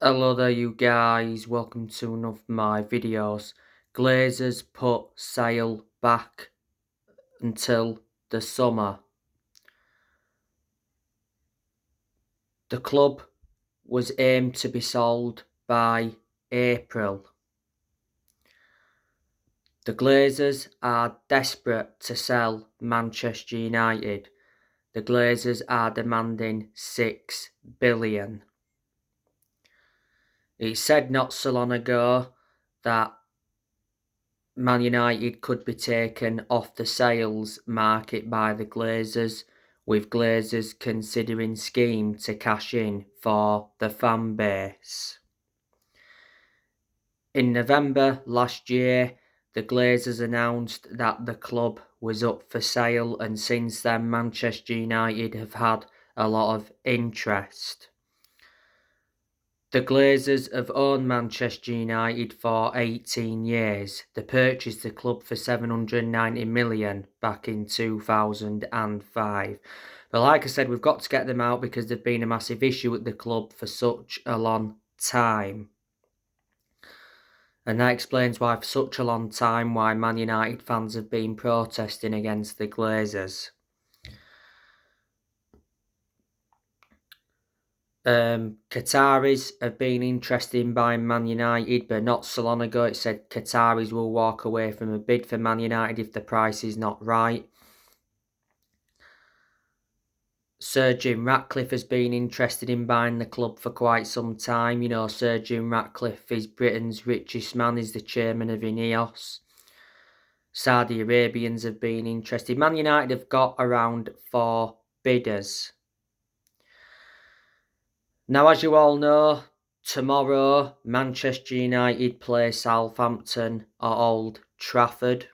Hello there you guys, welcome to one of my videos. Glazers put sale back until the summer. The club was aimed to be sold by April. The Glazers are desperate to sell Manchester United. The Glazers are demanding £6 billion. It said not so long ago that Man United could be taken off the sales market by the Glazers, with Glazers considering scheme to cash in for the fan base. In November last year, the Glazers announced that the club was up for sale, and since then Manchester United have had a lot of interest. The Glazers have owned Manchester United for 18 years. They purchased the club for £790 million back in 2005. But like I said, we've got to get them out because they've been a massive issue at the club for such a long time. And that explains why for such a long time why Man United fans have been protesting against the Glazers. Qataris have been interested in buying Man United, but not so long ago it said Qataris will walk away from a bid for Man United if the price is not right. Sir Jim Ratcliffe has been interested in buying the club for quite some time. You know, Sir Jim Ratcliffe is Britain's richest man, he's the chairman of Ineos. Saudi Arabians have been interested. Man United have got around 4 bidders. Now, as you all know, tomorrow Manchester United play Southampton at Old Trafford.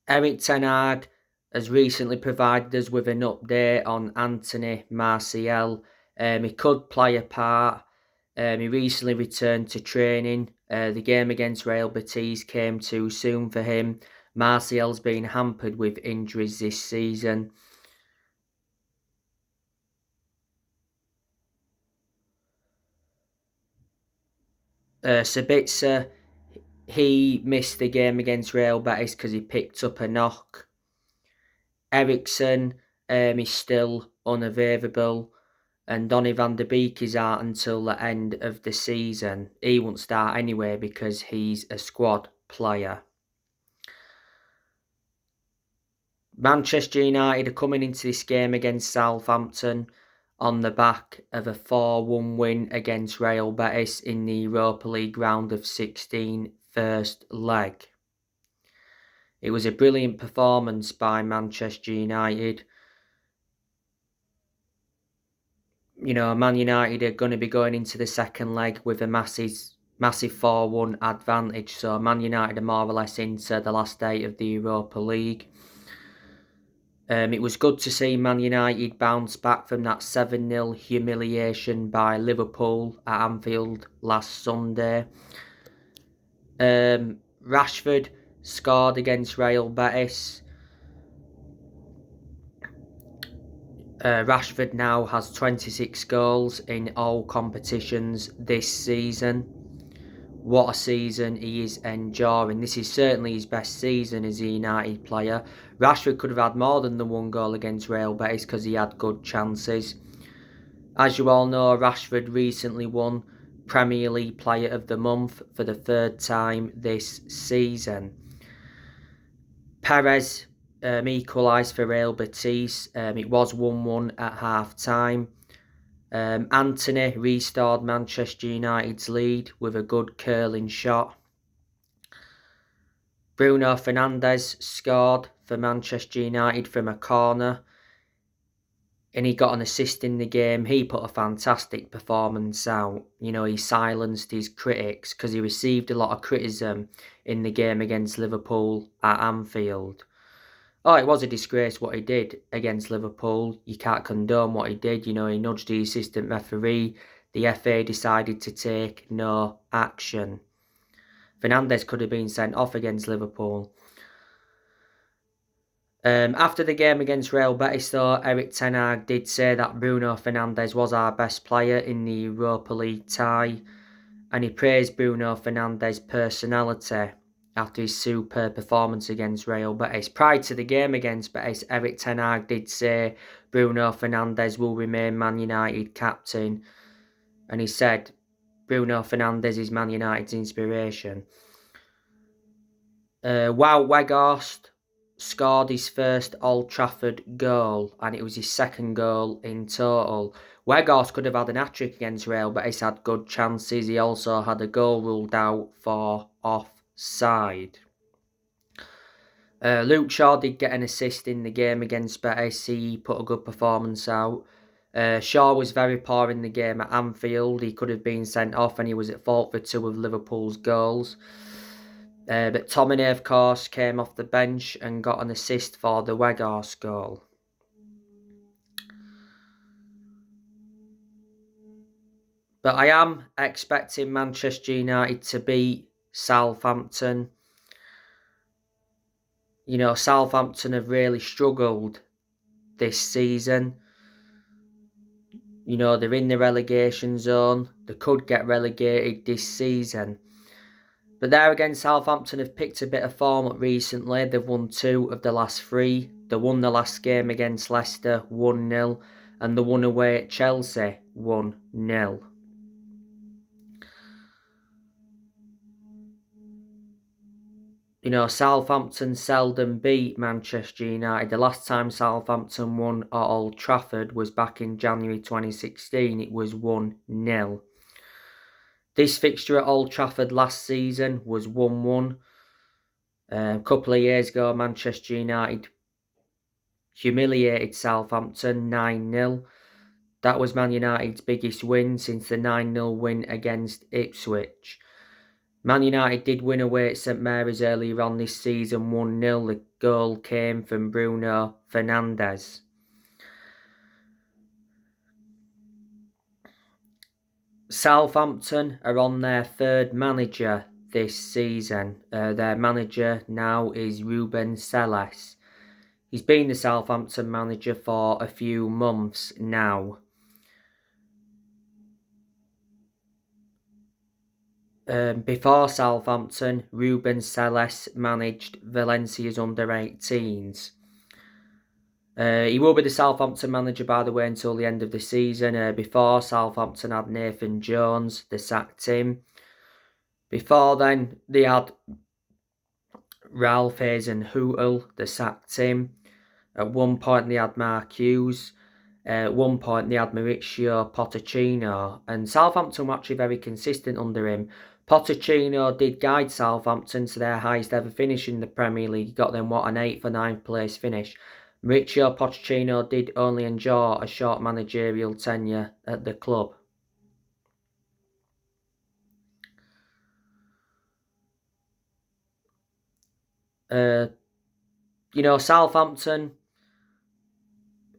Erik ten Hag has recently provided us with an update on Anthony Martial. He could play a part. He recently returned to training. The game against Real Betis came too soon for him. Martial's been hampered with injuries this season. Sabitzer, he missed the game against Real Betis because he picked up a knock. Eriksen is still unavailable, and Donny van der Beek is out until the end of the season. He won't start anyway because he's a squad player. Manchester United are coming into this game against Southampton on the back of a 4-1 win against Real Betis in the Europa League round of 16 first leg. It was a brilliant performance by Manchester United. You know, Man United are going to be going into the second leg with a massive 4-1 advantage. So Man United are more or less into the last 8 of the Europa League. It was good to see Man United bounce back from that 7-0 humiliation by Liverpool at Anfield last Sunday. Rashford scored against Real Betis. Rashford now has 26 goals in all competitions this season. What a season he is enjoying. This is certainly his best season as a United player. Rashford could have had more than the 1 goal against Real Betis because he had good chances. As you all know, Rashford recently won Premier League Player of the Month for the 3rd time this season. Perez equalised for Real Betis. It was 1-1 at half-time. Anthony restored Manchester United's lead with a good curling shot. Bruno Fernandes scored for Manchester United from a corner, and he got an assist in the game. He put a fantastic performance out. You know, he silenced his critics because he received a lot of criticism in the game against Liverpool at Anfield. Oh, it was a disgrace what he did against Liverpool. You can't condone what he did. You know, he nudged the assistant referee. The FA decided to take no action. Fernandes could have been sent off against Liverpool. After the game against Real Betis, though, Eric Ten Hag did say that Bruno Fernandes was our best player in the Europa League tie, and he praised Bruno Fernandes' personality after his superb performance against Real Betis. Prior to the game against Betis, Eric Ten Hag did say Bruno Fernandes will remain Man United captain, and he said Bruno Fernandes is Man United's inspiration. Wout Weghorst scored his first Old Trafford goal, and it was his second goal in total. Weghorst could have had an hat-trick against Real, but he's had good chances. He also had a goal ruled out for offside. Luke Shaw did get an assist in the game against Betis. He put a good performance out. Shaw was very poor in the game at Anfield. He could have been sent off, and he was at fault for 2 of Liverpool's goals. But Tomine, of course, came off the bench and got an assist for the Weghorst goal. But I am expecting Manchester United to beat Southampton. You know, Southampton have really struggled this season. You know, they're in the relegation zone. They could get relegated this season. But there again, Southampton have picked a bit of form up recently. They've won 2 of the last 3. They won the last game against Leicester 1-0, and they won away at Chelsea 1-0. You know, Southampton seldom beat Manchester United. The last time Southampton won at Old Trafford was back in January 2016. It was 1-0. This fixture at Old Trafford last season was 1-1. A couple of years ago, Manchester United humiliated Southampton 9-0. That was Man United's biggest win since the 9-0 win against Ipswich. Man United did win away at St Mary's earlier on this season 1-0. The goal came from Bruno Fernandes. Southampton are on their 3rd manager this season. Their manager now is Ruben Selles. He's been the Southampton manager for a few months now. Before Southampton, Ruben Selles managed Valencia's under-18s. He will be the Southampton manager, by the way, until the end of the season. Before, Southampton had Nathan Jones. They sacked him. Before then, they had Ralph Hasenhüttl. They sacked him. At one point, they had Mark Hughes. At one point, they had Mauricio Pochettino. And Southampton were actually very consistent under him. Pochettino did guide Southampton to their highest ever finish in the Premier League. He got them, an 8th or 9th place finish. Mauricio Pochettino did only enjoy a short managerial tenure at the club. You know, Southampton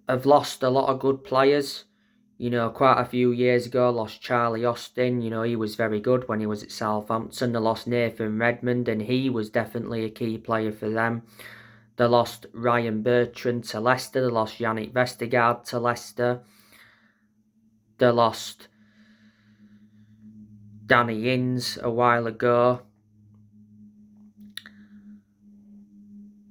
have lost a lot of good players. You know, quite a few years ago, lost Charlie Austin. You know, he was very good when he was at Southampton. They lost Nathan Redmond, and he was definitely a key player for them. They lost Ryan Bertrand to Leicester. They lost Yannick Vestergaard to Leicester. They lost Danny Ings a while ago.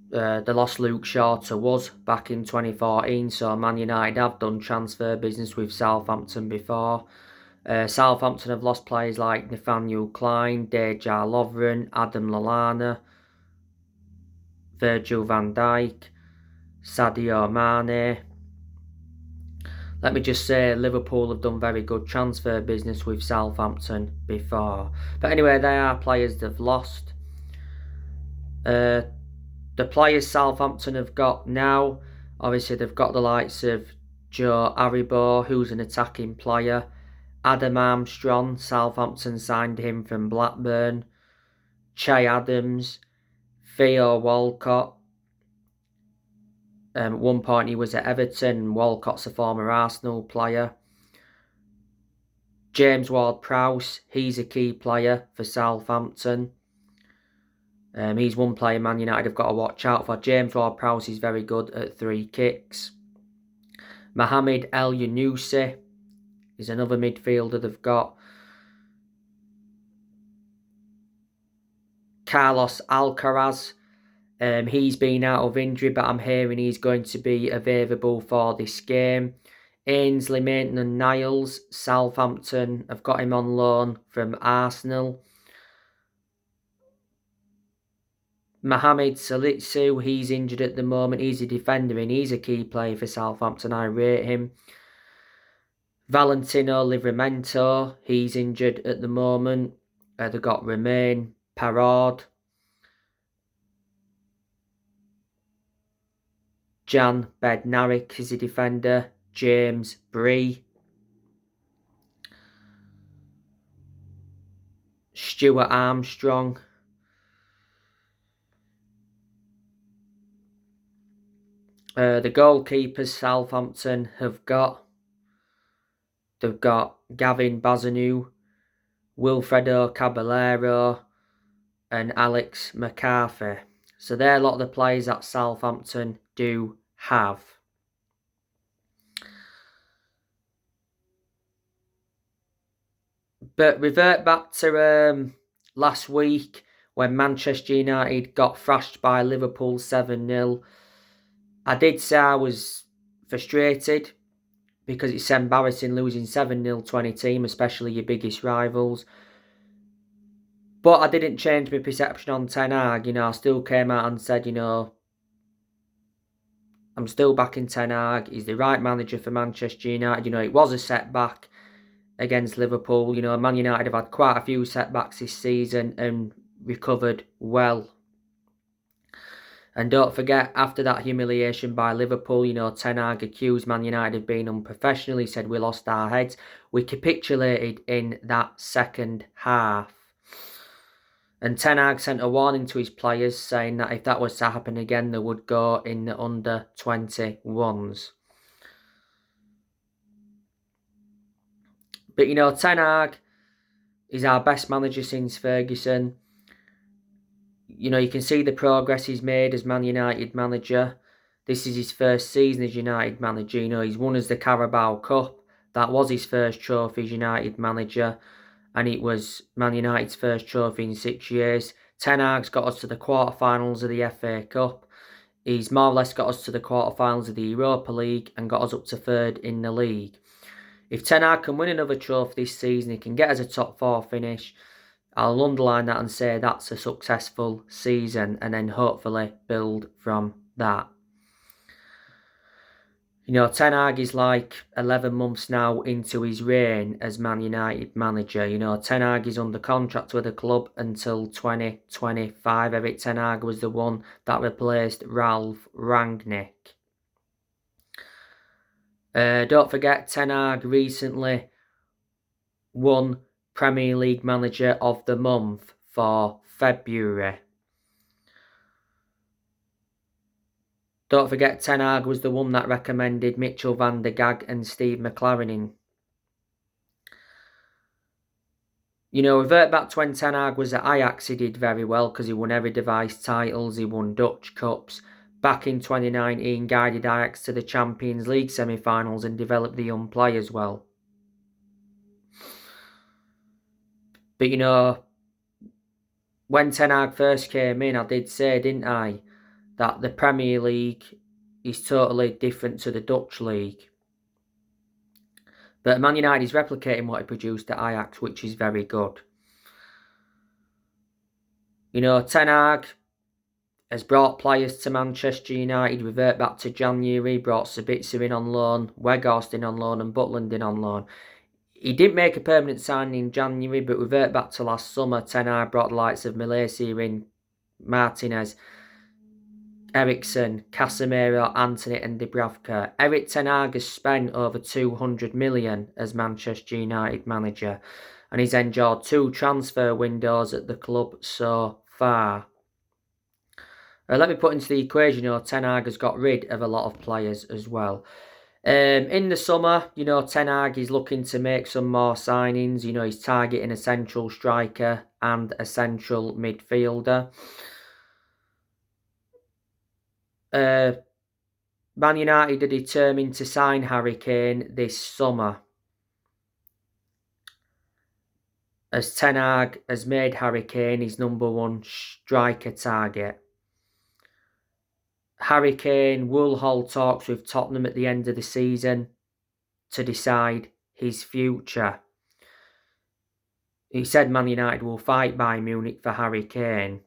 They lost Luke Shaw to us back in 2014, so Man United have done transfer business with Southampton before. Southampton have lost players like Nathaniel Klein, Dejan Lovren, Adam Lallana, Virgil van Dijk, Sadio Mane. Let me just say, Liverpool have done very good transfer business with Southampton before. But anyway, they are players they've lost. The players Southampton have got now, obviously they've got the likes of Joe Aribo, who's an attacking player. Adam Armstrong, Southampton signed him from Blackburn. Che Adams, Theo Walcott. At one point he was at Everton. Walcott's a former Arsenal player. James Ward-Prowse, he's a key player for Southampton. He's one player Man United have got to watch out for. James Ward-Prowse is very good at free kicks. Mohamed El Yunusi is another midfielder they've got. Carlos Alcaraz. He's been out of injury, but I'm hearing he's going to be available for this game. Ainsley Maitland-Niles, Southampton have got him on loan from Arsenal. Mohamed Salisu, he's injured at the moment. He's a defender and he's a key player for Southampton. I rate him. Valentino Livramento, he's injured at the moment. They've got Romain Perraud. Jan Bednarik is a defender. James Bree. Stuart Armstrong. The goalkeepers Southampton have got. They've got Gavin Bazanu, Wilfredo Caballero, and Alex McCarthy. So they're a lot of the players that Southampton do have. But revert back to last week when Manchester United got thrashed by Liverpool 7-0. I did say I was frustrated because it's embarrassing losing 7-0 to any team, especially your biggest rivals. But I didn't change my perception on Ten Hag. I still came out and said, I'm still backing Ten Hag. He's the right manager for Manchester United. It was a setback against Liverpool. Man United have had quite a few setbacks this season and recovered well. And don't forget, after that humiliation by Liverpool, Ten Hag accused Man United of being unprofessional. He said we lost our heads. We capitulated in that second half. And Ten Hag sent a warning to his players saying that if that was to happen again, they would go in the under-21s. But, Ten Hag is our best manager since Ferguson. You can see the progress he's made as Man United manager. This is his first season as United manager. He's won us the Carabao Cup. That was his first trophy as United manager. And it was Man United's first trophy in 6 years. Ten Hag's got us to the quarterfinals of the FA Cup. He's more or less got us to the quarterfinals of the Europa League and got us up to third in the league. If Ten Hag can win another trophy this season, he can get us a top 4 finish. I'll underline that and say that's a successful season and then hopefully build from that. Ten Hag is like 11 months now into his reign as Man United manager. Ten Hag is under contract with the club until 2025. Erik Ten Hag was the one that replaced Ralf Rangnick. Don't forget, Ten Hag recently won Premier League Manager of the Month for February. Don't forget, Ten Hag was the one that recommended Mitchell van der Gaag and Steve McLaren in. Revert back to when Ten Hag was at Ajax, he did very well because he won every device titles, he won Dutch Cups. Back in 2019, guided Ajax to the Champions League semi-finals and developed the young players well. But when Ten Hag first came in, I did say, didn't I, that the Premier League is totally different to the Dutch League. But Man United is replicating what he produced at Ajax, which is very good. Ten Hag has brought players to Manchester United. Revert back to January, brought Sabitzer in on loan, Weghorst in on loan and Butland in on loan. He didn't make a permanent signing in January, but revert back to last summer. Ten Hag brought the likes of Malaysia in, Martinez, Ericsson, Casemiro, Anthony and Dubravka. Erik Ten Hag has spent over 200 million as Manchester United manager and he's enjoyed 2 transfer windows at the club so far. Let me put into the equation, Ten Hag has got rid of a lot of players as well. In the summer, Ten Hag is looking to make some more signings. He's targeting a central striker and a central midfielder. Man United are determined to sign Harry Kane this summer, as Ten Hag has made Harry Kane his #1 striker target. Harry Kane will hold talks with Tottenham at the end of the season to decide his future. He said Man United will fight Bayern Munich for Harry Kane.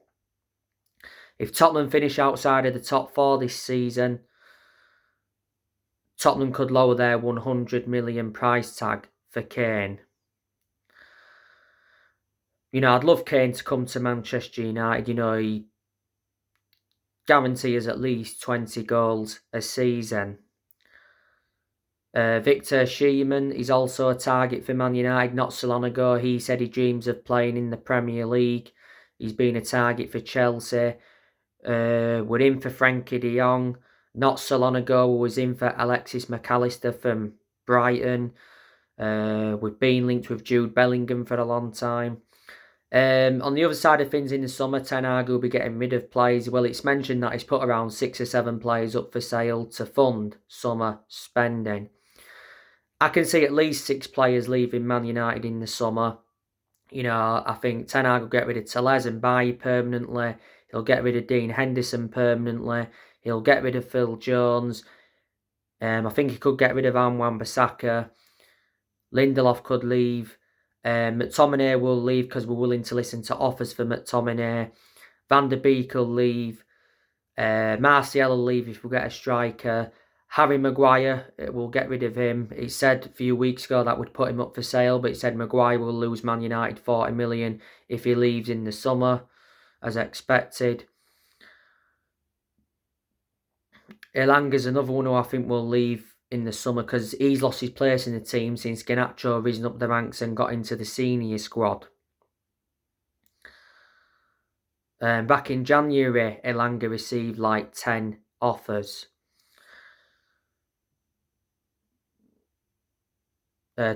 If Tottenham finish outside of the top 4 this season, Tottenham could lower their 100 million price tag for Kane. You know, I'd love Kane to come to Manchester United. You know, he guarantees at least 20 goals a season. Victor Osimhen is also a target for Man United. Not so long ago, he said he dreams of playing in the Premier League. He's been a target for Chelsea. We're in for Frankie de Jong. Not so long ago, we was in for Alexis McAllister from Brighton. We've been linked with Jude Bellingham for a long time. On the other side of things, in the summer, Ten Hag will be getting rid of players. Well, it's mentioned that he's put around 6 or 7 players up for sale to fund summer spending. I can see at least 6 players leaving Man United in the summer. You know, I think Ten Hag will get rid of Telles and Bailly permanently. He'll get rid of Dean Henderson permanently. He'll get rid of Phil Jones. I think he could get rid of Wan-Bissaka. Lindelof could leave. McTominay will leave because we're willing to listen to offers for McTominay. Van der Beek will leave. Martial will leave if we get a striker. Harry Maguire, we'll get rid of him. He said a few weeks ago that would put him up for sale, but he said Maguire will lose Man United 40 million if he leaves in the summer, as expected. Elanga's another one who I think will leave in the summer because he's lost his place in the team since Garnacho risen up the ranks and got into the senior squad. Back in January, Elanga received like 10 offers.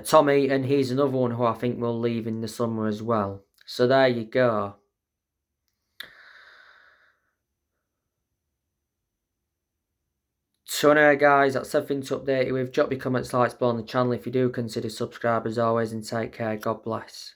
Tom Eaton, he's another one who I think will leave in the summer as well. So there you go. So anyway guys, that's everything to update you with. Drop your comments, likes below on the channel if you do. Consider subscribe as always, and take care. God bless.